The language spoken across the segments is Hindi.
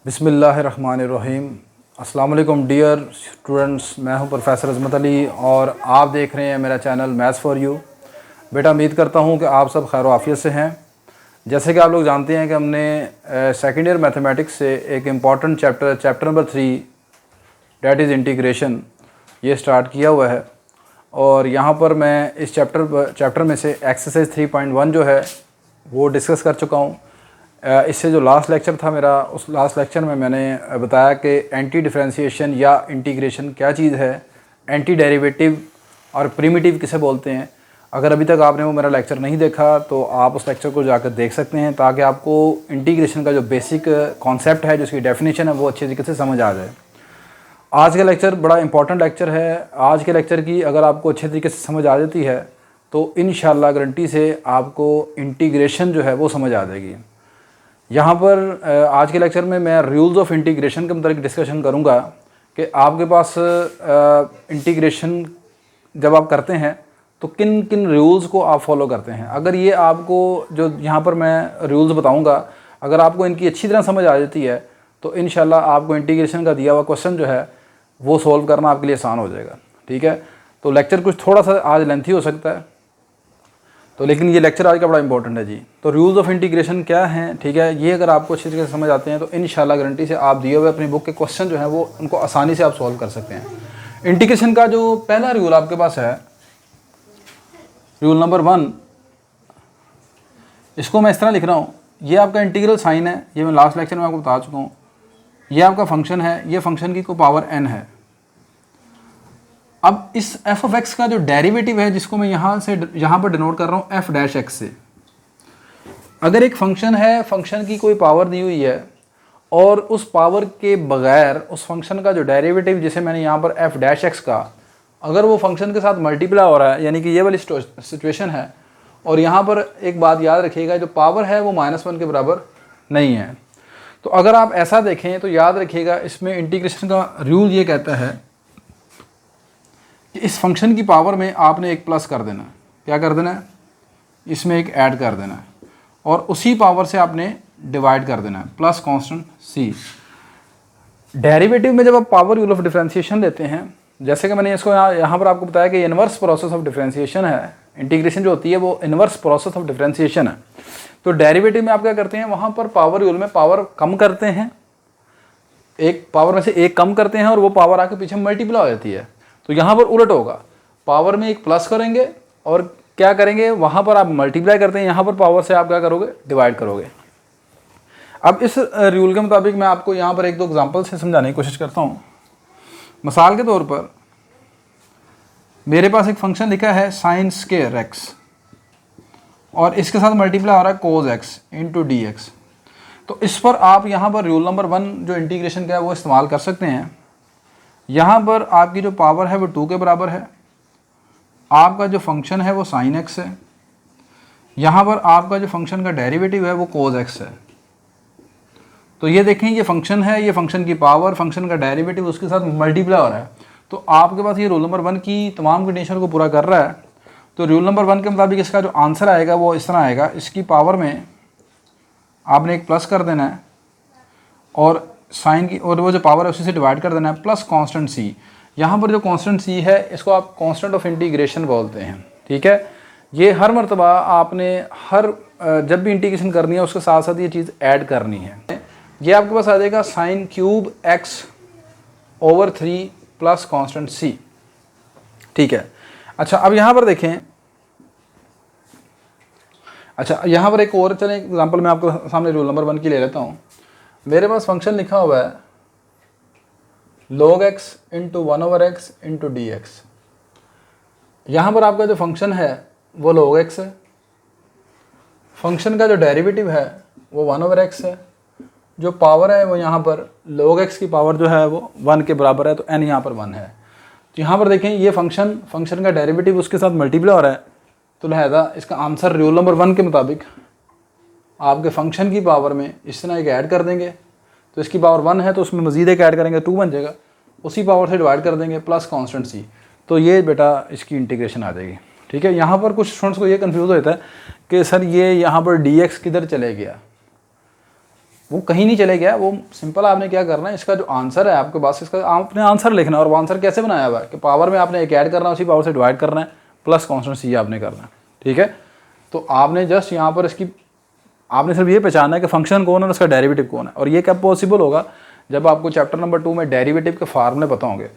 बिस्मिल्लाहिर्रहमानिर्रहीम। अस्सलाम वालेकुम डियर स्टूडेंट्स, मैं हूं प्रोफेसर अज़मत अली और आप देख रहे हैं मेरा चैनल मैथ्स फॉर यू। बेटा उम्मीद करता हूं कि आप सब खैर आफियत से हैं। जैसे कि आप लोग जानते हैं कि हमने सेकेंड ईयर मैथमेटिक्स से एक important chapter number 3 that is integration ये स्टार्ट किया हुआ है। और यहाँ पर मैं इस चैप्टर में से एक्सरसाइज 3.1 जो है वो डिस्कस कर चुका हूँ। इससे जो लास्ट लेक्चर था मेरा, उस लास्ट लेक्चर में मैंने बताया कि एंटी डिफरेंशिएशन या इंटीग्रेशन क्या चीज़ है, एंटी डेरिवेटिव और प्रिमिटिव किसे बोलते हैं। अगर अभी तक आपने वो मेरा लेक्चर नहीं देखा तो आप उस लेक्चर को जाकर देख सकते हैं, ताकि आपको इंटीग्रेशन का जो बेसिक कॉन्सेप्ट है, जो उसकी डेफिनेशन है, वो अच्छे तरीके से समझ आ जाए। आज का लेक्चर बड़ा इंपॉर्टेंट लेक्चर है। आज के लेक्चर की अगर आपको अच्छे तरीके से समझ आ जाती है तो इंशाल्लाह गारंटी से आपको इंटीग्रेशन जो है वो समझ आ जाएगी। यहाँ पर आज के लेक्चर में मैं रूल्स ऑफ इंटीग्रेशन के मतलब डिस्कशन करूँगा कि आपके पास इंटीग्रेशन जब आप करते हैं तो किन किन रूल्स को आप फॉलो करते हैं। अगर ये आपको जो यहाँ पर मैं रूल्स बताऊँगा, अगर आपको इनकी अच्छी तरह समझ आ जाती है तो इंशाल्लाह आपको इंटीग्रेशन का दिया हुआ क्वेश्चन जो है वो सॉल्व करना आपके लिए आसान हो जाएगा। ठीक है, तो लेक्चर कुछ थोड़ा सा आज लेंथी हो सकता है, तो लेकिन ये लेक्चर आज का बड़ा इंपॉर्टेंट है जी। तो रूल्स ऑफ इंटीग्रेशन क्या हैं, ठीक है, ये अगर आपको अच्छी तरीके से समझ आते हैं तो इंशाल्लाह गारंटी से आप दिए हुए अपनी बुक के क्वेश्चन जो हैं वो उनको आसानी से आप सॉल्व कर सकते हैं। इंटीग्रेशन का जो पहला रूल आपके पास है, रूल नंबर 1, इसको मैं इस तरह लिख रहा हूँ। ये आपका इंटीग्रल साइन है, ये मैं लास्ट लेक्चर में आपको बता चुका हूँ। ये आपका फंक्शन है, ये फंक्शन की कोई पावर n है। अब इस f ऑफ x का जो डेरिवेटिव है, जिसको मैं यहाँ पर डिनोट कर रहा हूँ f डैश x से। अगर एक फंक्शन है, फंक्शन की कोई पावर दी हुई है और उस पावर के बगैर उस फंक्शन का जो डेरिवेटिव, जिसे मैंने यहाँ पर f डैश x का, अगर वो फंक्शन के साथ मल्टीप्लाई हो रहा है, यानी कि ये वाली सिचुएशन है, और यहाँ पर एक बात याद रखिएगा, जो पावर है वो -1 के बराबर नहीं है। तो अगर आप ऐसा देखें तो याद रखिएगा, इसमें इंटीग्रेशन का रूल ये कहता है कि इस फंक्शन की पावर में आपने एक प्लस कर देना है। क्या कर देना है? इसमें एक ऐड कर देना है और उसी पावर से आपने डिवाइड कर देना है, प्लस कांस्टेंट c। डेरिवेटिव में जब आप पावर रूल ऑफ डिफरेंशिएशन लेते हैं, जैसे कि मैंने इसको यहाँ पर आपको बताया कि इन्वर्स प्रोसेस ऑफ डिफरेंशिएशन है। इंटीग्रेशन जो होती है वो इन्वर्स प्रोसेस ऑफ डिफरेंशिएशन है। तो डेरिवेटिव में आप क्या करते हैं, वहाँ पर पावर रूल में पावर कम करते हैं, एक पावर में से एक कम करते हैं और वो पावर आके पीछे मल्टीप्लाई हो जाती है। तो यहाँ पर उलट होगा, पावर में एक प्लस करेंगे और क्या करेंगे, वहाँ पर आप मल्टीप्लाई करते हैं, यहाँ पर पावर से आप क्या करोगे, डिवाइड करोगे। अब इस रूल के मुताबिक मैं आपको यहाँ पर एक दो एग्जांपल से समझाने की कोशिश करता हूँ। मिसाल के तौर पर मेरे पास एक फंक्शन लिखा है साइन स्क्वायर x और इसके साथ मल्टीप्लाई हो रहा है कोस x इंटू डी एक्स। तो इस पर आप यहाँ पर रूल नंबर 1 जो इंटीग्रेशन का है वो इस्तेमाल कर सकते हैं। यहाँ पर आपकी जो पावर है वो 2 के बराबर है, आपका जो फंक्शन है वो साइन x है, यहाँ पर आपका जो फंक्शन का डेरिवेटिव है वो कोस x है। तो ये देखें, ये फंक्शन है, ये फंक्शन की पावर, फंक्शन का डेरिवेटिव उसके साथ मल्टीप्लाई हो रहा है। तो आपके पास ये रूल नंबर 1 की तमाम कंडीशन को पूरा कर रहा है। तो रूल नंबर 1 के मुताबिक इसका जो आंसर आएगा वो इस तरह आएगा, इसकी पावर में आपने एक प्लस कर देना है और साइन की, और वो जो पावर है उसी से डिवाइड कर देना है, प्लस कांस्टेंट c। यहाँ पर जो कांस्टेंट c है इसको आप कांस्टेंट ऑफ इंटीग्रेशन बोलते हैं। ठीक है, ये हर मरतबा आपने जब भी इंटीग्रेशन करनी है उसके साथ साथ ये चीज़ ऐड करनी है। ये आपके पास आ जाएगा sine cube x over 3 plus constant c। ठीक है, अच्छा अब यहाँ पर देखें, अच्छा यहाँ पर एक और चलें एग्जांपल मैं आपको सामने रूल नंबर 1 की ले लेता हूँ। मेरे पास फंक्शन लिखा हुआ है log x into 1/x into D x. यहाँ पर आपका जो फंक्शन है वो log x है, फंक्शन का जो डेरिवेटिव है वो 1/x है, जो पावर है वो यहाँ पर log x की पावर जो है वो 1 के बराबर है, तो n यहाँ पर 1 है। तो यहाँ पर देखें, ये फंक्शन का डेरिवेटिव उसके साथ मल्टीप्लाई हो रहा है, तो लिहाजा इसका आंसर रूल नंबर 1 के मुताबिक आपके फंक्शन की पावर में इस तरह एक ऐड कर देंगे। तो इसकी पावर 1 है तो उसमें मज़ीद एक ऐड करेंगे, 2 बन जाएगा, उसी पावर से डिवाइड कर देंगे, प्लस कांस्टेंट c। तो ये बेटा इसकी इंटीग्रेशन आ जाएगी। ठीक है, यहाँ पर कुछ स्टूडेंट्स को ये कंफ्यूज होता है कि सर ये यहाँ पर dx किधर चले गया। वो कहीं नहीं चले गया, वो सिंपल आपने क्या करना है, इसका जो आंसर है आपके पास, इसका आपने आंसर लिखना है। और वो आंसर कैसे बनाया हुआ है कि पावर में आपने एक ऐड करना है, उसी पावर से डिवाइड करना है, प्लस कॉन्स्टेंट सी आपने करना है। ठीक है, तो आपने जस्ट यहाँ पर इसकी आपने सिर्फ ये पहचानना है कि फंक्शन कौन है और उसका डेरिवेटिव कौन है। और ये कब पॉसिबल होगा, जब आपको चैप्टर नंबर 2 में डेरिवेटिव के फार्मूले पता होंगे।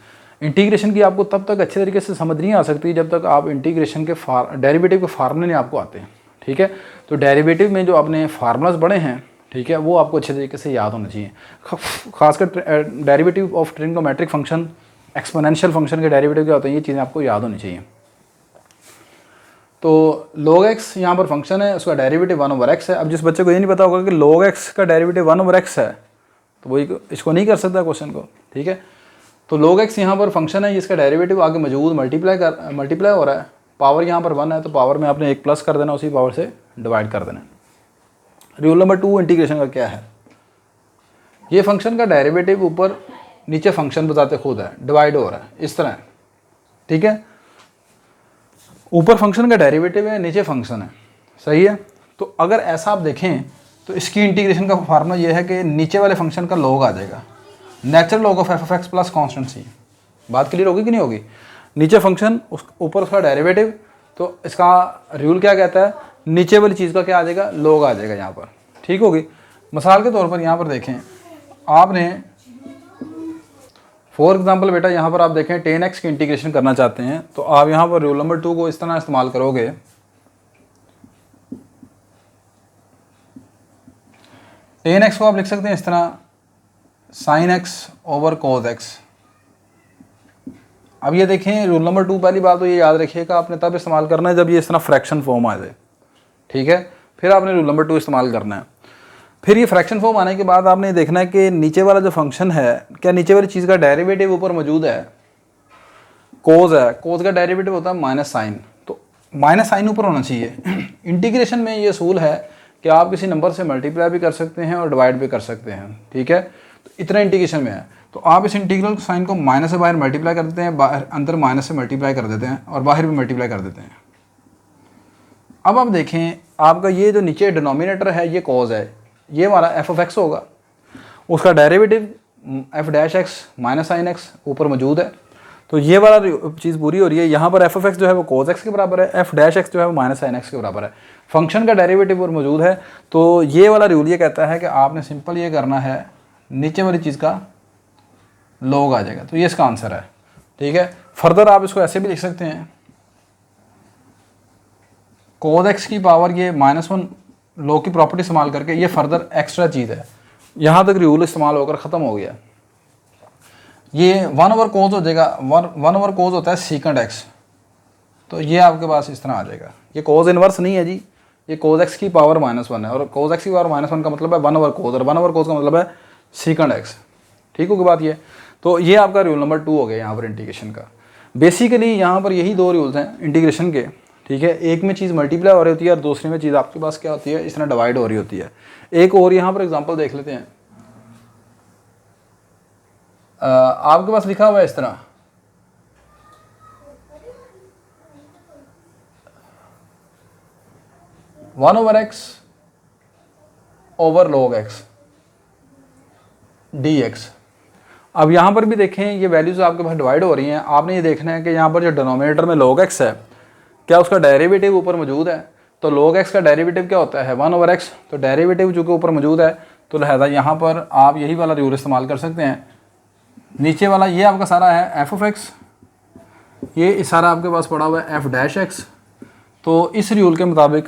इंटीग्रेशन की आपको तब तक अच्छे तरीके से समझ नहीं आ सकती जब तक आप इंटीग्रेशन के डेरिवेटिव के फार्मूले नहीं आपको आते हैं। ठीक है, तो डेरिवेटिव में जो आपने फार्मूलाज पढ़े हैं, ठीक है, वो आपको अच्छे तरीके से याद होना चाहिए। खासकर derivative of trigonometric function, exponential function के डेरिवेटिव क्या होते हैं, ये चीज़ें आपको याद होनी चाहिए। तो log x यहाँ पर फंक्शन है, उसका डेरिवेटिव 1/x है। अब जिस बच्चे को ये नहीं पता होगा कि log x का डेरिवेटिव 1/x है, तो वही इसको नहीं कर सकता क्वेश्चन को। ठीक है, तो log x यहाँ पर फंक्शन है, इसका डेरिवेटिव आगे मौजूद मल्टीप्लाई हो रहा है, पावर यहाँ पर 1 है, तो पावर में आपने एक प्लस कर देना, उसी पावर से डिवाइड कर देना। रूल नंबर 2 इंटीग्रेशन का क्या है, ये फंक्शन का डेरिवेटिव ऊपर नीचे फंक्शन बताते खुद है, डिवाइड हो रहा है इस तरह। ठीक है, ऊपर फंक्शन का डेरिवेटिव है, नीचे फंक्शन है, सही है। तो अगर ऐसा आप देखें तो इसकी इंटीग्रेशन का फार्मूला ये है कि नीचे वाले फंक्शन का log आ जाएगा, natural log of f(x) plus constant C. बात क्लियर होगी कि नहीं होगी? नीचे फंक्शन, ऊपर उसका डेरिवेटिव, तो इसका रूल क्या कहता है, नीचे वाली चीज़ का क्या आ जाएगा, log आ जाएगा यहाँ पर। ठीक होगी। मिसाल के तौर पर यहाँ पर देखें, आपने फॉर एग्जाम्पल बेटा यहाँ पर आप देखें 10x की इंटीग्रेशन करना चाहते हैं, तो आप यहाँ पर रूल नंबर 2 को इस तरह इस्तेमाल करोगे। 10x को आप लिख सकते हैं इस तरह, sin x over cos x। अब ये देखें रूल नंबर 2, पहली बात तो ये याद रखिएगा, आपने तब इस्तेमाल करना है जब ये इस तरह फ्रैक्शन फॉर्म आ जाए। ठीक है, फिर आपने रूल नंबर 2 इस्तेमाल करना है। फिर ये फ्रैक्शन फॉर्म आने के बाद आपने देखना है कि नीचे वाला जो फंक्शन है, क्या नीचे वाली चीज़ का डेरिवेटिव ऊपर मौजूद है, कोज है, कोज का डेरिवेटिव होता है माइनस साइन, तो माइनस साइन ऊपर होना चाहिए। इंटीग्रेशन में ये असूल है कि आप किसी नंबर से मल्टीप्लाई भी कर सकते हैं और डिवाइड भी कर सकते हैं। ठीक है, तो इतना इंटीग्रेशन में है, तो आप इस इंटीग्रल साइन को माइनस से बाहर मल्टीप्लाई कर देते हैं, बाहर अंदर माइनस से मल्टीप्लाई कर देते हैं और बाहर भी मल्टीप्लाई कर देते हैं। अब आप देखें, आपका ये जो नीचे डिनोमिनेटर है ये कॉज है, ये हमारा f(x) होगा, उसका derivative f' minus sine x ऊपर मौजूद है, तो ये वाला चीज़ पूरी हो रही है। यहाँ पर f(x) जो है वो cos x के बराबर है, f' जो है वो माइनस साइन x के बराबर है। फंक्शन का डेरिवेटिव और मौजूद है, तो ये वाला रूल ये कहता है कि आपने सिंपल ये करना है, नीचे वाली चीज़ का log आ जाएगा, तो ये इसका आंसर है। ठीक है, फर्दर आप इसको ऐसे भी लिख सकते हैं, cos x की पावर ये -1 log की प्रॉपर्टी इस्तेमाल करके, ये फर्दर एक्स्ट्रा चीज़ है, यहाँ तक रूल इस्तेमाल होकर ख़त्म हो गया। ये 1/cos हो जाएगा, 1/cos होता है secant x, तो ये आपके पास इस तरह आ जाएगा। ये cos इनवर्स नहीं है जी, ये cos x की पावर -1 है, और cos x की पावर -1 का मतलब है 1/cos, और 1/cos का मतलब है secant x। ठीक होगी बात ये। तो ये आपका रूल नंबर 2 हो गया यहाँ पर इंटीग्रेशन का। बेसिकली यहाँ पर यही 2 रूल्स हैं इंटीग्रेशन के। ठीक है, एक में चीज़ मल्टीप्लाई हो रही होती है और दूसरे में चीज़ आपके पास क्या होती है, इस तरह डिवाइड हो रही होती है। एक और यहाँ पर एग्जांपल देख लेते हैं। आपके पास लिखा हुआ है इस तरह, (1/x over log x dx। अब यहाँ पर भी देखें, ये वैल्यूज़ आपके पास डिवाइड हो रही हैं। आपने ये देखना है कि यहाँ पर जो डिनोमिनेटर में log x है, क्या उसका डेरिवेटिव ऊपर मौजूद है, तो log x का डेरिवेटिव क्या होता है 1/x, तो डेरिवेटिव जो कि ऊपर मौजूद है, तो लिहाजा यहाँ पर आप यही वाला रूल इस्तेमाल कर सकते हैं। नीचे वाला ये आपका सारा है f(x), ये सारा आपके पास पड़ा हुआ है f'(x), तो इस रूल के मुताबिक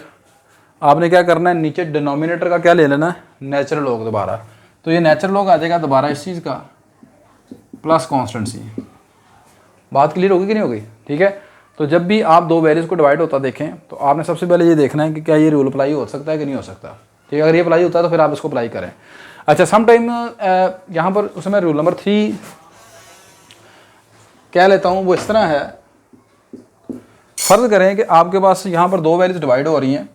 आपने क्या करना है, नीचे डिनोमिनेटर का क्या ले लेना है, नेचुरल log दोबारा, तो ये नेचुरल log आ जाएगा दोबारा इस चीज़ का, प्लस कॉन्स्टेंट सी। बात क्लियर होगी कि नहीं होगी? ठीक है, तो जब भी आप 2 वैल्यूज़ को डिवाइड होता देखें, तो आपने सबसे पहले ये देखना है कि क्या ये रूल अप्लाई हो सकता है कि नहीं हो सकता। ठीक है, अगर ये अप्लाई होता है तो फिर आप इसको अप्लाई करें। अच्छा, सम टाइम यहाँ पर उसमें रूल नंबर 3 क्या लेता हूँ, वो इस तरह है। फर्ज करें कि आपके पास यहाँ पर 2 वैल्यूज़ डिवाइड हो रही हैं,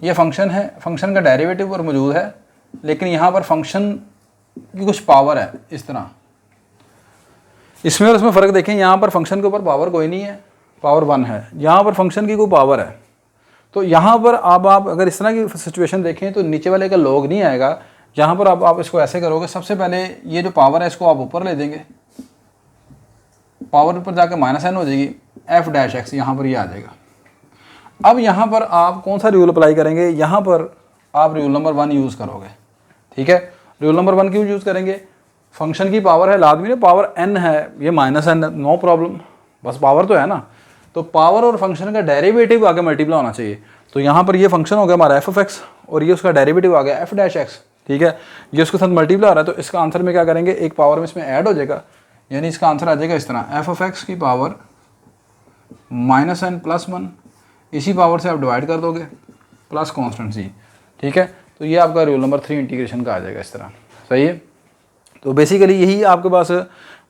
ये फंक्शन है, फंक्शन का डेरिवेटिव और मौजूद है, लेकिन यहाँ पर फंक्शन की कुछ पावर है इस तरह। इसमें और उसमें फ़र्क देखें, यहाँ पर फंक्शन के ऊपर पावर कोई नहीं है, पावर 1 है, यहाँ पर फंक्शन की कोई पावर है। तो यहाँ पर अब आप अगर इस तरह की सिचुएशन देखें तो नीचे वाले का log नहीं आएगा। यहाँ पर अब आप इसको ऐसे करोगे, सबसे पहले ये जो पावर है इसको आप ऊपर ले देंगे, पावर पर जाकर -n हो जाएगी, f डैश x यहाँ पर ये आ जाएगा। अब यहाँ पर आप कौन सा रूल अप्लाई करेंगे, यहाँ पर आप रूल नंबर 1 यूज़ करोगे। ठीक है, रूल नंबर 1 क्यों यूज़ करेंगे, फंक्शन की पावर है, लाजमी है पावर n है, ये -n, नो प्रॉब्लम, बस पावर तो है ना। तो पावर और फंक्शन का डेरिवेटिव आगे मल्टीप्लाई होना चाहिए। तो यहाँ पर ये फंक्शन हो गया हमारा f(x) और ये उसका डेरिवेटिव आ गया f डैश x। ठीक है, ये उसके साथ मल्टीप्लाई हो रहा है, तो इसका आंसर में क्या करेंगे, एक पावर में इसमें ऐड हो जाएगा, यानी इसका आंसर आ जाएगा इस तरह f(x) की पावर -n+1, इसी पावर से आप डिवाइड कर दोगे प्लस कॉन्स्टेंट c। ठीक है, तो ये आपका रूल नंबर 3 इंटीग्रेशन का आ जाएगा इस तरह। सही है, तो बेसिकली यही आपके पास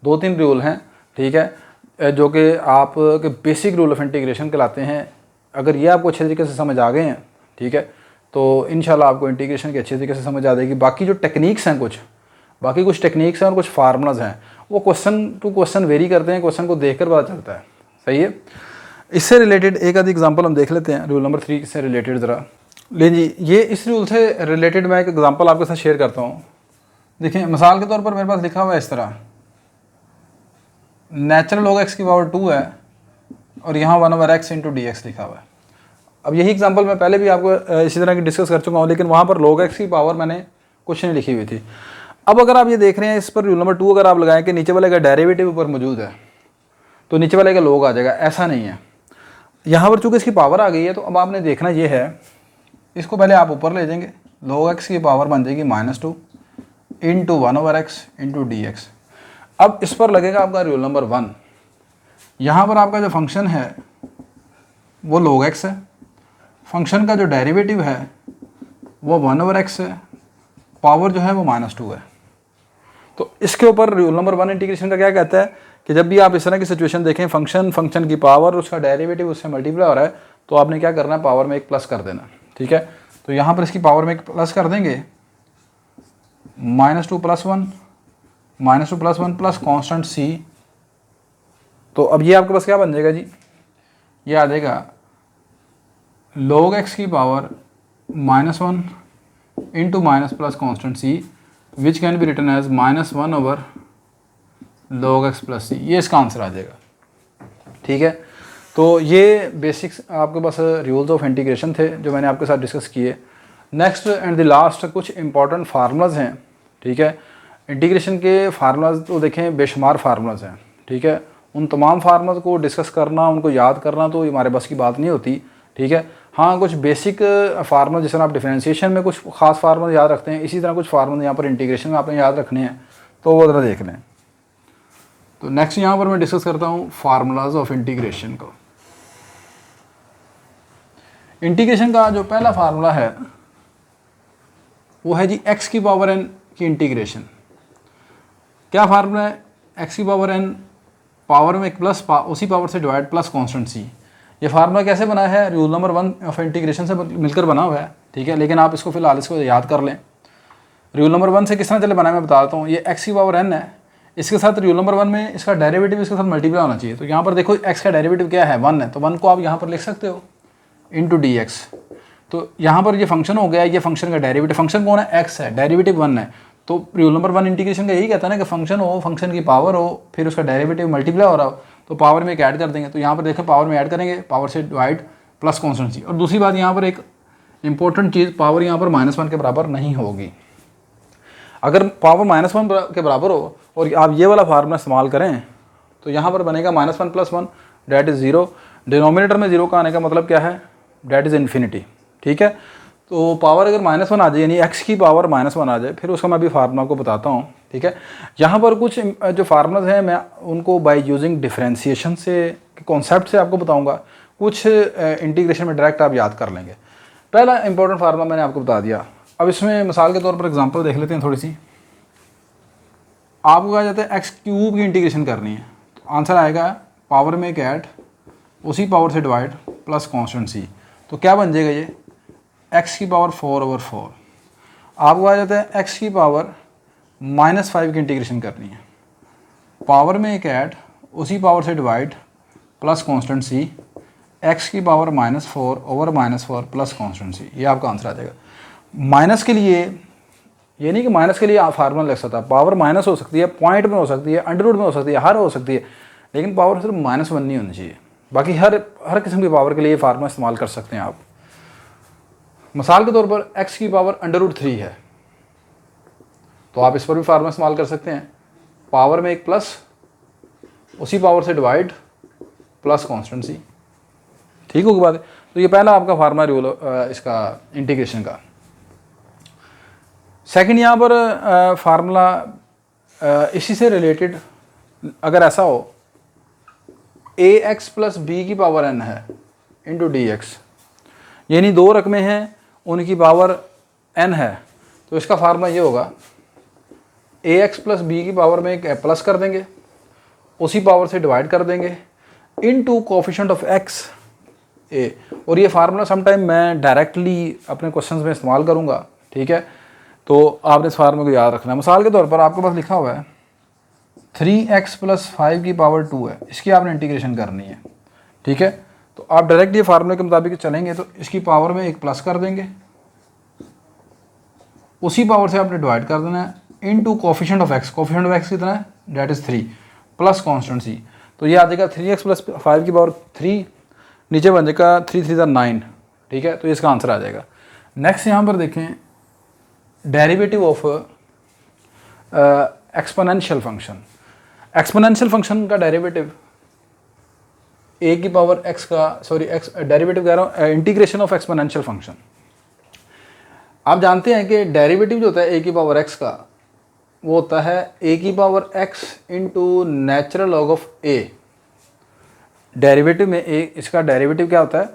2-3 रूल हैं। ठीक है, जो कि आप के बेसिक रूल ऑफ इंटीग्रेशन कहलाते हैं। अगर ये आपको अच्छे तरीके से समझ आ गए हैं, ठीक है, तो इंशाल्लाह आपको इंटीग्रेशन की अच्छे तरीके से समझ आ जाएगी। बाकी जो टेक्निक्स हैं, कुछ टेक्निक्स हैं और कुछ फार्मूलाज हैं, वो क्वेश्चन टू क्वेश्चन वेरी करते हैं, क्वेश्चन को देखकर पता चलता है। सही है, इससे रिलेटेड एक आधी एग्जांपल हम देख लेते हैं रूल नंबर 3 से रिलेटेड। ज़रा ले जी, ये इस रूल से रिलेटेड मैं एक एग्जांपल आपके साथ शेयर करता हूँ। देखिए, मिसाल के तौर पर मेरे पास लिखा हुआ है इस तरह, नेचुरल log x की पावर 2 है और यहाँ 1/x इंटू dx लिखा हुआ है। अब यही एग्जांपल मैं पहले भी आपको इसी तरह की डिस्कस कर चुका हूँ, लेकिन वहाँ पर log x की पावर मैंने कुछ नहीं लिखी हुई थी। अब अगर आप ये देख रहे हैं, इस पर रूल नंबर 2 अगर आप लगाएं कि नीचे वाले का डेरिवेटिव ऊपर मौजूद है, तो नीचे वाले का log आ जाएगा। ऐसा नहीं है, यहाँ पर चूँकि इसकी पावर आ गई है, तो अब आपने देखना ये है, इसको पहले आप ऊपर ले जाएंगे, log x की पावर बन जाएगी -2 इंटू 1/x इंटू dx। अब इस पर लगेगा आपका रूल नंबर 1। यहाँ पर आपका जो फंक्शन है वो log x है, फंक्शन का जो डेरिवेटिव है वो 1/x है, पावर जो है वो -2 है। तो इसके ऊपर रूल नंबर 1 इंटीग्रेशन का क्या कहता है कि जब भी आप इस तरह की सिचुएशन देखें, फंक्शन की पावर, उसका डेरिवेटिव उससे मल्टीप्लाई हो रहा है, तो आपने क्या करना है, पावर में एक प्लस कर देना। ठीक है, तो यहाँ पर इसकी पावर में एक प्लस कर देंगे, -2 + 1 प्लस कॉन्स्टेंट c। तो अब ये आपके पास क्या बन जाएगा जी, ये आ जाएगा log x की power -1 into minus plus constant c which can be written as -1/log x plus c। ये इसका आंसर आ जाएगा। ठीक है, तो ये बेसिक्स आपके पास रूल्स ऑफ इंटीग्रेशन थे जो मैंने आपके साथ डिस्कस किए। नेक्स्ट एंड द लास्ट कुछ इंपॉर्टेंट फार्मूलाज हैं। ठीक है, इंटीग्रेशन के फार्मूलाज तो देखें बेशुमार फार्मूलाज हैं। ठीक है, उन तमाम फार्मूलाज को डिस्कस करना, उनको याद करना तो हमारे बस की बात नहीं होती। ठीक है, हाँ कुछ बेसिक फार्मूला, जिस तरह आप डिफरेंशिएशन में कुछ खास फार्मूला याद रखते हैं, इसी तरह कुछ फार्मूला यहाँ पर इंटीग्रेशन में आपने याद रखने हैं, तो वो ज़रा देख लें। तो नेक्स्ट यहाँ पर मैं डिस्कस करता हूँ फार्मूलाज ऑफ इंटीग्रेशन को। इंटीग्रेशन का जो पहला फार्मूला है वो है जी x की पावर n की इंटीग्रेशन। क्या फार्मूला है, x की पावर n पावर में एक प्लस उसी पावर से डिवाइड प्लस कांस्टेंट c। ये फार्मूला कैसे बना है, रूल नंबर 1 ऑफ इंटीग्रेशन से मिलकर बना हुआ है। ठीक है, लेकिन आप इसको फिलहाल इसको याद कर लें। रूल नंबर 1 से किस तरह चले बना है मैं बताता हूँ। ये x की पावर n है, इसके साथ रूल नंबर 1 में इसका डेरिवेटिव इसके साथ मल्टीप्लाई होना चाहिए। तो यहाँ पर देखो x का डेरिवेटिव क्या है, 1 है, तो 1 को आप यहाँ पर लिख सकते हो इंटू dx। तो यहाँ पर ये फंक्शन हो गया, ये फंक्शन का डेरिवेटिव, फंक्शन कौन है, x है, डेरिवेटिव 1 है। तो रूल नंबर 1 इंटीग्रेशन का यही कहता है ना कि फंक्शन हो, फंक्शन की पावर हो, फिर उसका डेरिवेटिव मल्टीप्लाई हो रहा हो, तो पावर में एक ऐड कर देंगे। तो यहाँ पर देखो पावर में ऐड करेंगे, पावर से डिवाइड प्लस कॉन्स्टेंट c। और दूसरी बात यहाँ पर एक इंपॉर्टेंट चीज़, पावर यहाँ पर -1 के बराबर नहीं होगी। अगर पावर -1 के बराबर हो और आप ये वाला फार्मूला इस्तेमाल करें तो यहाँ पर बनेगा -1 + 1 डेट इज़ 0। डिनोमिनेटर में 0 का आने का मतलब क्या है, डेट इज़ इन्फिनिटी। ठीक है, तो पावर अगर -1 आ जाए, यानी x की पावर -1 आ जाए, फिर उसका मैं अभी फार्मूला को बताता हूँ। ठीक है, यहाँ पर कुछ जो फार्मूलाज हैं मैं उनको बाय यूजिंग डिफरेंशिएशन से कॉन्सेप्ट से आपको बताऊँगा, कुछ इंटीग्रेशन में डायरेक्ट आप याद कर लेंगे। पहला इंपॉर्टेंट फार्मूला मैंने आपको बता दिया। अब इसमें मिसाल के तौर पर एग्जांपल देख लेते हैं थोड़ी सी। आपको कहा जाता है x³ की इंटीग्रेशन करनी है, तो आंसर आएगा पावर में एक ऐड, उसी पावर से डिवाइड प्लस कॉन्स्टेंट c। तो क्या बन जाएगा ये, x की पावर 4/4। आपको कहा जाता है x की पावर -5 की इंटीग्रेशन करनी है, पावर में एक ऐड, उसी पावर से divide plus constant c। X की पावर -4 ओवर -4 प्लस कॉन्स्टेंट सी, ये आपका आंसर आ जाएगा। माइनस के लिए ये नहीं कि माइनस के लिए आप फार्मूला लिख सकता है, पावर माइनस हो सकती है, पॉइंट में हो सकती है, अंडर रूट में हो सकती है, हर हो सकती है, लेकिन पावर सिर्फ -1 नहीं होनी चाहिए। बाकी हर किस्म की पावर के लिए फार्मूला इस्तेमाल कर सकते हैं आप। मिसाल के तौर पर x की पावर √3 है, तो आप इस पर भी फार्मूला इस्तेमाल कर सकते हैं। पावर में एक प्लस, उसी पावर से डिवाइड, प्लस कॉन्स्टेंट सी। ठीक होगी बात है। तो ये पहला आपका फार्मूला रूल इसका इंटीग्रेशन का। सेकंड यहाँ पर फार्मूला इसी से रिलेटेड, अगर ऐसा हो ax + b की पावर n है इंटू dx, यानी दो रकमें हैं उनकी पावर n है, तो इसका फार्मूला ये होगा ax + b की पावर में एक प्लस कर देंगे, उसी पावर से डिवाइड कर देंगे, into coefficient of x a। और ये फार्मूला समटाइम मैं डायरेक्टली अपने क्वेश्चंस में इस्तेमाल करूँगा, ठीक है। तो आपने इस फार्मूले को याद रखना है। मिसाल के तौर पर आपके पास लिखा हुआ है 3x + 5 की पावर 2 है, इसकी आपने इंटीग्रेशन करनी है, ठीक है। तो आप डायरेक्ट ये फार्मूले के मुताबिक चलेंगे, तो इसकी पावर में एक प्लस कर देंगे, उसी पावर से आपने डिवाइड कर देना है, into coefficient of x। Coefficient of x कितना है, that is 3 plus constant C. तो ये आ जाएगा 3x + 5 की पावर 3, नीचे बन जाएगा 3 3 9, ठीक है। तो इसका आंसर आ जाएगा। नेक्स्ट यहाँ पर देखें derivative of exponential function. Exponential function का डेरिवेटिव a की पावर x का, सॉरी x डेरिवेटिव कह रहा हूँ, इंटीग्रेशन ऑफ एक्सपोनेंशियल फंक्शन। आप जानते हैं कि डेरिवेटिव जो होता है a की पावर x का, वो होता है a की power x into natural log of a। Derivative में a, इसका डेरिवेटिव क्या होता है,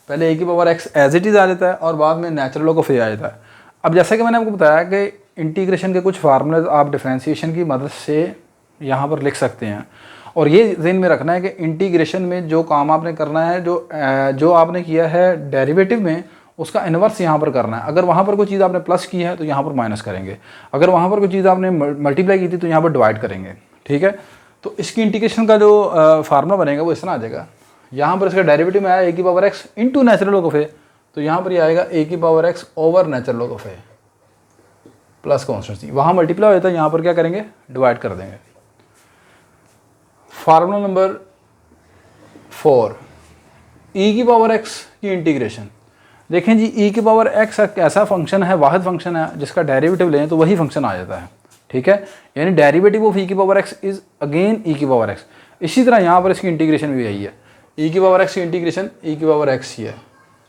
पहले a की power x as it is आ जाता है और बाद में नेचुरल लॉग ऑफ a आ जाता है। अब जैसा कि मैंने आपको बताया कि इंटीग्रेशन के कुछ फार्मूले आप डिफरेंशिएशन की मदद से यहाँ पर लिख सकते हैं, और ये ज़हन में रखना है कि इंटीग्रेशन में जो काम आपने करना है, जो आपने किया है डेरिवेटिव में, उसका इन्वर्स यहाँ पर करना है। अगर वहाँ पर कोई चीज़ आपने प्लस की है तो यहाँ पर माइनस करेंगे, अगर वहाँ पर कोई चीज़ आपने मल्टीप्लाई की थी तो यहाँ पर डिवाइड करेंगे, ठीक है। तो इसकी इंटीग्रेशन का जो फार्मूला बनेगा वो इस तरह आ जाएगा। यहाँ पर इसका डेरिवेटिव में आया a की power x into natural log of a, तो यहाँ पर ये आएगा a की power x over natural log of a plus constant C. वहाँ मल्टीप्लाई होता है, यहाँ पर क्या करेंगे, डिवाइड कर देंगे। फार्मूला नंबर 4, e की पावर x की इंटीग्रेशन। देखें जी, e की पावर x एक ऐसा फंक्शन है, वाहिद फंक्शन है, जिसका डेरिवेटिव लें तो वही फंक्शन आ जाता है, ठीक है। यानी डेरिवेटिव ऑफ e की power x is again e की पावर x। इसी तरह यहाँ पर इसकी इंटीग्रेशन भी यही है, e की पावर x की इंटीग्रेशन e की पावर x ही है,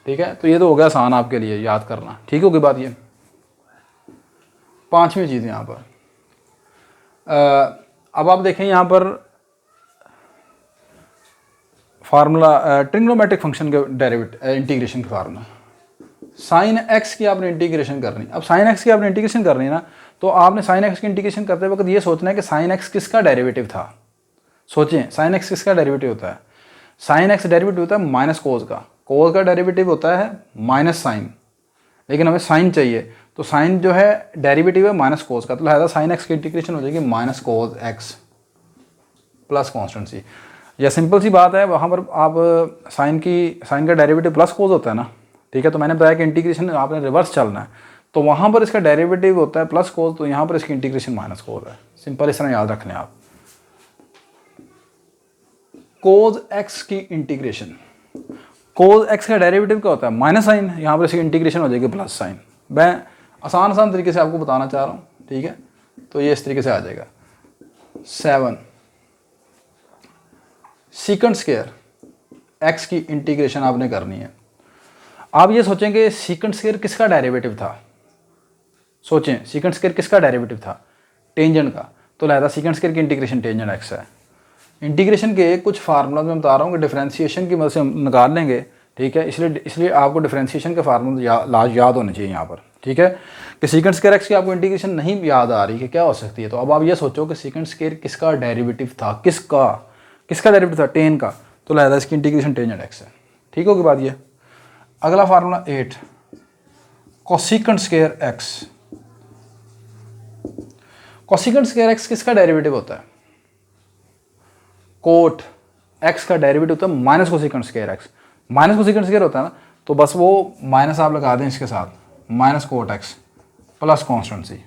ठीक है। तो ये तो हो गया आसान आपके लिए याद करना, ठीक होगी बात। ये पांचवी चीज़ यहाँ पर अब आप देखें यहाँ पर फार्मूला ट्रिग्नोमेट्रिक फंक्शन के डेरिवेटिव इंटीग्रेशन का फार्मूला, साइन x की आपने इंटीग्रेशन करनी। अब साइन x की आपने इंटीग्रेशन करनी है ना, तो आपने साइन x की इंटीग्रेशन करते वक्त ये सोचना है कि साइन x किसका डेरिवेटिव था। सोचें, साइन x किसका डेरिवेटिव होता है, साइन x डेरिवेटिव होता है माइनस कोज का, कोज का डेरिवेटिव होता है माइनस साइन, लेकिन हमें साइन चाहिए, तो साइन जो है डेरिवेटिव है माइनस कोज का, तो लिहाजा साइन x की इंटीग्रेशन हो जाएगी minus cos x plus constant C. यह सिंपल सी बात है, वहाँ पर आप साइन का डेरिवेटिव प्लस कोज होता है ना, ठीक है। तो मैंने बताया कि इंटीग्रेशन आपने रिवर्स चलना है, तो वहाँ पर इसका डेरिवेटिव होता है प्लस कोज, तो यहाँ पर इसकी इंटीग्रेशन माइनस कोज है। सिंपल इस तरह याद रखने आप। कोज x की इंटीग्रेशन, कोज x का डेरिवेटिव क्या होता है, माइनस साइन, यहाँ पर इसकी इंटीग्रेशन हो जाएगी प्लस साइन। मैं आसान तरीके से आपको बताना चाह रहा हूँ, ठीक है। तो ये इस तरीके से आ जाएगा। 7 सीकेंट स्क्वायर x की इंटीग्रेशन आपने करनी है। आप ये सोचेंगे सीकेंट स्क्वायर किसका डेरिवेटिव था, सोचें सीकेंट स्क्वायर किसका डेरिवेटिव था, टेंजेंट का, तो लिहाजा सीकेंट स्क्वायर की इंटीग्रेशन टेंजेंट x है। इंटीग्रेशन के कुछ फार्मूला मैं बता रहा हूँ कि डिफरेंशिएशन की मदद से हम निकाल लेंगे, ठीक है। इसलिए आपको डिफरेंशिएशन के फार्मूला याद होने चाहिए यहाँ पर, ठीक है। कि सीकेंट स्क्वायर x की आपको इंटीग्रेशन नहीं याद आ रही कि क्या हो सकती है, तो अब आप ये सोचो कि सीकेंट स्क्वायर किसका डेरिवेटिव था, किसका डेरिवेटिव था, टेन का, तो लिहाजा इसकी इंटीग्रेशन टेंजेंट x है, ठीक होगी बात ये। अगला formula 8 cosecant square x। Cosecant square x किसका डेरिवेटिव होता है, कोट x का डेरिवेटिव होता है minus cosecant square x। Minus cosecant square होता है ना, तो बस वो माइनस आप लगा दें इसके साथ, minus cot x plus constant C.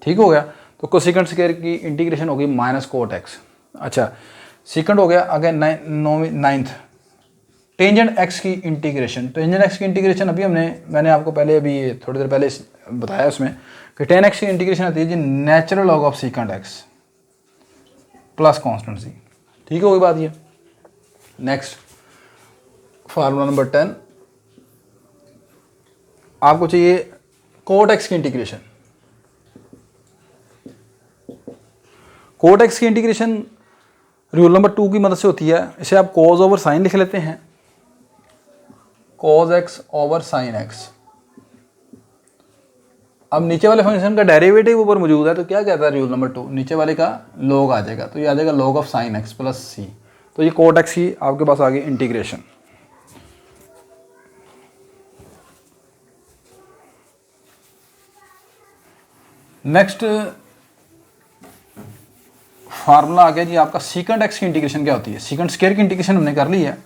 ठीक हो गया। तो कोसेकेंट स्क्वायर की इंटीग्रेशन होगी माइनस कोट एक्स। अच्छा, सेकंड हो गया अगेन नाइन्थ, टेंजेंट एक्स की इंटीग्रेशन। टेंजेंट एक्स की इंटीग्रेशन अभी मैंने आपको पहले अभी थोड़ी देर पहले बताया उसमें कि टेन एक्स की इंटीग्रेशन आती है जी natural log of second x plus constant C. ठीक होगी बात ये। नेक्स्ट फार्मूला नंबर 10, आपको चाहिए कोट एक्स की इंटीग्रेशन। कोट एक्स की इंटीग्रेशन रूल नंबर 2 की मदद से होती है। इसे आप कोज ओवर साइन लिख लेते हैं, cos x over sine x. अब नीचे वाले फंक्शन का डेरिवेटिव ऊपर मौजूद है, तो क्या कहता है रूल नंबर 2, नीचे वाले का लॉग आ जाएगा, तो ये आ जाएगा log of sine x plus C. तो ये कोट एक्स की आपके पास आ गई इंटीग्रेशन। नेक्स्ट फार्मूला आ गया जी आपका सीकेंट एक्स की इंटीग्रेशन क्या होती है। सीकेंट स्क्वायर की इंटीग्रेशन हमने कर ली है।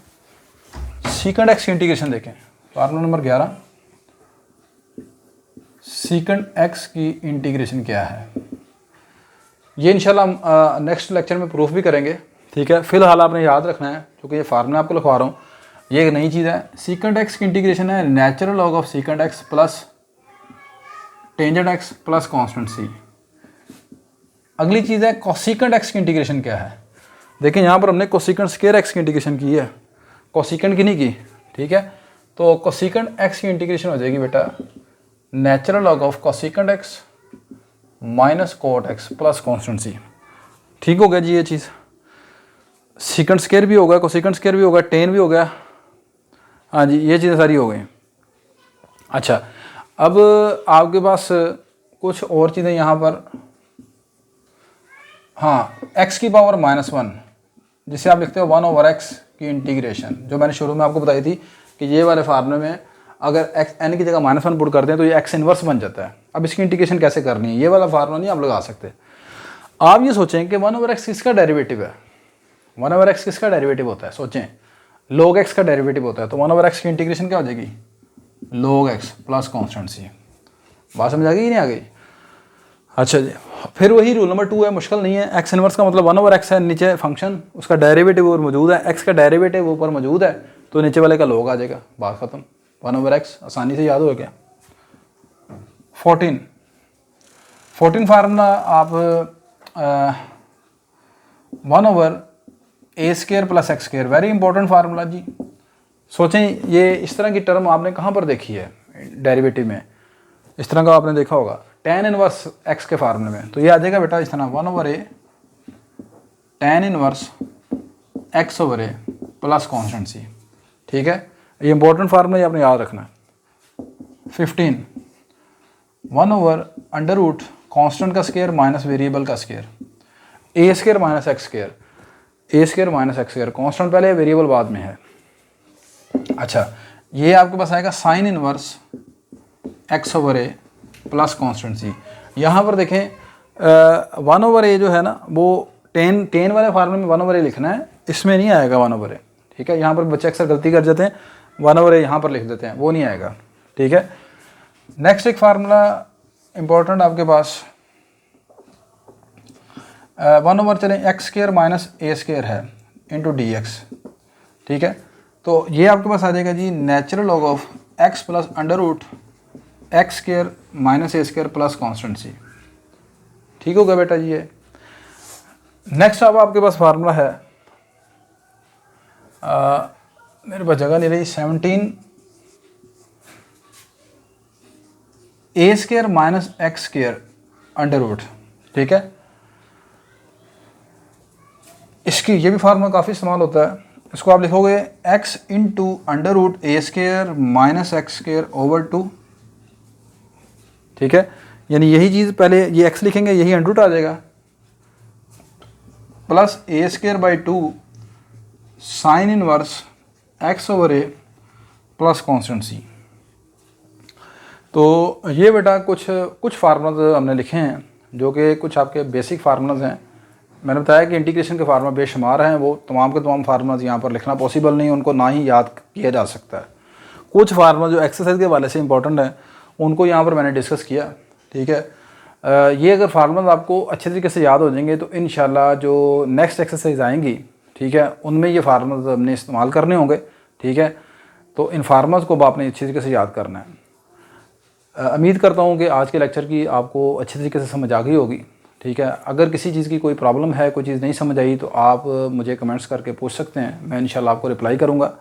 सीकेंट एक्स की इंटीग्रेशन देखें, फार्मूला नंबर 11, सीकेंट एक्स की इंटीग्रेशन क्या है, ये इंशाल्लाह नेक्स्ट लेक्चर में प्रूफ भी करेंगे। ठीक है, फिलहाल आपने याद रखना है, क्योंकि ये फार्मूला आपको लिखवा रहा हूँ, ये एक नई चीज़ है। सीकेंट एक्स की इंटीग्रेशन है natural log of secant x plus tangent x plus constant C. अगली चीज़ है कोसेकेंट एक्स की इंटीग्रेशन क्या है। देखिए यहाँ पर हमने कोसेकेंट स्क्वायर एक्स की इंटीग्रेशन की है, कोसेकेंट की नहीं की। ठीक है, तो कोसेकेंट एक्स की इंटीग्रेशन हो जाएगी बेटा natural log of cosecant x minus cot x plus constant C. ठीक हो गया जी ये चीज़। सीकेंट स्क्वायर भी होगा, कोसेकेंट स्क्वायर भी होगा, टेन भी हो गया। हाँ जी, ये चीज़ें सारी हो गई। अच्छा, अब आपके पास कुछ और चीज़ें यहाँ पर, हाँ, x की पावर -1, जिसे आप लिखते हो 1/x की इंटीग्रेशन, जो मैंने शुरू में आपको बताई थी कि ये वाले फार्मूले में अगर n की जगह -1 पुट कर दें तो ये x इनवर्स बन जाता है। अब इसकी इंटीग्रेशन कैसे करनी है, ये वाला फार्मूला नहीं आप लगा सकते। आप ये सोचें कि 1/x किसका डेरिवेटिव है, 1/x किसका डेरिवेटिव होता है, सोचें log x का डेरिवेटिव होता है, तो 1/x की इंटीग्रेशन क्या हो जाएगी log x plus constant C. बात समझ आ गई नहीं आ गई। अच्छा जी, फिर वही रूल नंबर 2 है, मुश्किल नहीं है। एक्स इनवर्स का मतलब 1/x है, नीचे फंक्शन उसका डेरिवेटिव ऊपर मौजूद है, एक्स का डेरिवेटिव ऊपर मौजूद है, तो नीचे वाले का लॉग आ जाएगा, बात खत्म। 1/x आसानी से याद हो गया। 14 फार्मूला आप 1/a² plus x², very important formula जी। सोचें ये इस तरह की टर्म आपने कहाँ पर देखी है डेरिवेटिव में, इस तरह का आपने देखा होगा tan इनवर्स x के फार्मूले में, तो ये आ जाएगा बेटा इस तरह 1/a tan inverse x/a plus constant C. ठीक है, ये इंपॉर्टेंट फार्मूला, ये आपने याद रखना है। 15 1/√, कांस्टेंट का स्क्वायर माइनस वेरिएबल का square, a² minus x², a² minus x², constant पहले वेरिएबल बाद में है। अच्छा, ये आपके पास आएगा sine inverse x/a plus constant C. यहाँ पर देखें 1/a जो है ना, वो टेन वाले फार्मूले में 1/a लिखना है, इसमें नहीं आएगा 1/a। ठीक है, यहाँ पर बच्चे अक्सर गलती कर जाते हैं, 1/a यहाँ पर लिख देते हैं, वो नहीं आएगा। ठीक है, नेक्स्ट एक फार्मूला इंपॉर्टेंट आपके पास 1/ चलें x² माइनस a² है इंटू dx। ठीक है, तो ये आपके पास आ जाएगा जी natural log of x plus √x² minus a² plus constant C. ठीक हो गया बेटा जी ये। नेक्स्ट अब आपके पास फार्मूला है, मेरे पास जगह नहीं रही, 17 a² माइनस x²। ठीक है, इसकी ये भी फार्मूला काफ़ी इस्तेमाल होता है। इसको आप लिखोगे x into √a² minus x²/2। ठीक है, यानी यही चीज़ पहले ये x लिखेंगे, यही √ आ जाएगा, plus a²/2 sine inverse x/a plus constant C. तो ये बेटा कुछ फार्मूलाज हमने लिखे हैं जो कि कुछ आपके बेसिक फार्मूलाज हैं। मैंने बताया कि इंटीग्रेशन के फार्मूला बेशुमार हैं, वो तमाम के तमाम फार्मूलाज यहाँ पर लिखना पॉसिबल नहीं, उनको ना ही याद किया जा सकता है। कुछ फार्मूला जो एक्सरसाइज के हवाले से इंपॉर्टेंट हैं उनको यहाँ पर मैंने डिस्कस किया, ठीक है। ये अगर फार्मूलाज आपको अच्छे तरीके से याद हो जाएंगे तो इंशाल्लाह जो नेक्स्ट एक्सरसाइज आएंगी, ठीक है, उनमें ये फार्मूलाज हमने इस्तेमाल करने होंगे, ठीक है। तो इन फार्मूलाज को आपने अच्छे तरीके से याद करना है। उम्मीद करता हूँ कि आज के लेक्चर की आपको अच्छे तरीके से समझ आ गई होगी, ठीक है। अगर किसी चीज़ की कोई प्रॉब्लम है, कोई चीज़ नहीं समझ आई तो आप मुझे कमेंट्स करके पूछ सकते हैं, मैं इंशाल्लाह आपको रिप्लाई करूँगा।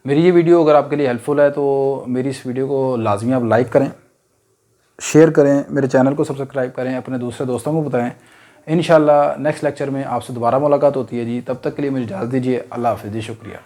मेरी ये वीडियो अगर आपके लिए हेल्पफुल है तो मेरी इस वीडियो को लाजमी आप लाइक करें, शेयर करें, मेरे चैनल को सब्सक्राइब करें, अपने दूसरे दोस्तों को बताएं। इंशाल्लाह नेक्स्ट लेक्चर में आपसे दोबारा मुलाकात होती है जी। तब तक के लिए मुझे इजाज़त दीजिए। अल्लाह हाफ़िज़ जी, शुक्रिया।